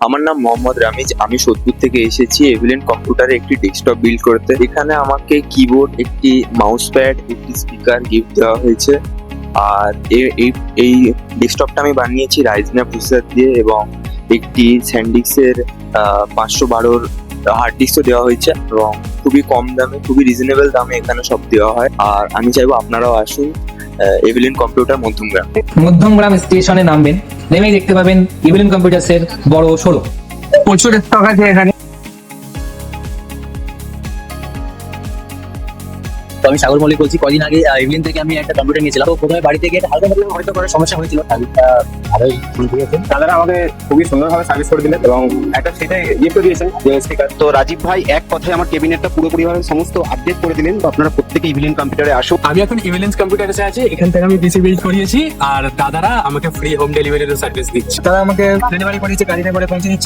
আমার নাম মোহাম্মদ রামিজ। আমি সোদপুর থেকে এসেছি এভিলেন কম্পিউটারে একটি ডেস্কটপ বিল্ড করতে। এখানে আমাকে কিবোর্ড, একটি মাউস প্যাড, একটি স্পিকার গিফট দেওয়া হয়েছে। আর এই ডেস্কটপটা আমি বানিয়েছি রাইজেন প্রসেসর দিয়ে, এবং একটি স্যান্ডিক্সের 512 হার্ড ডিস্কও দেওয়া হয়েছে, এবং খুবই কম দামে, খুবই রিজনেবল দামে এখানে সব দেওয়া হয়। আর আমি চাইবো আপনারাও আসুন এভিলেন কম্পিউটার মধ্যমগ্রাম। মধ্যমগ্রাম স্টেশনে নামবেন, নেমেই দেখতে পাবেন এভিলেন কম্পিউটার্সের বড় শোরুম। প্রচুর স্টক আছে এখানে। তো আমি সাগর মল্লিক বলছি। কদিন আগে এভিলেন থেকে আমি একটা কম্পিউটার নিয়েছিলাম। তো প্রথমে বাড়ি থেকে একটা হালকা পাতলা হয়তো করার সমস্যা হয়েছিল, সার্ভিসটা ভালোই দিয়েছে। দাদারা আমাকে খুবই সুন্দরভাবে সার্ভিস করে দিলেন এবং একটা সেটাই গিফট দিয়েছেন যে স্পিকার। তো রাজীব ভাই এক কথায় আমার ক্যাবিনেটটা পুরোপুরিভাবে সমস্ত আপডেট করে দিলেন। তো আপনারা প্রত্যেকে ইভিলেন কম্পিউটারে আসুন। আমি এখন ইভিলেন্স কম্পিউটারে আছি, এখান থেকে আমি পিসি বিল্ড করিয়েছি, আর দাদারা আমাকে ফ্রি হোম ডেলিভারির সার্ভিস দিচ্ছে। তারা আমাকে ডেলিভারি করেছে, গাড়িতে করে পৌঁছে দিচ্ছে।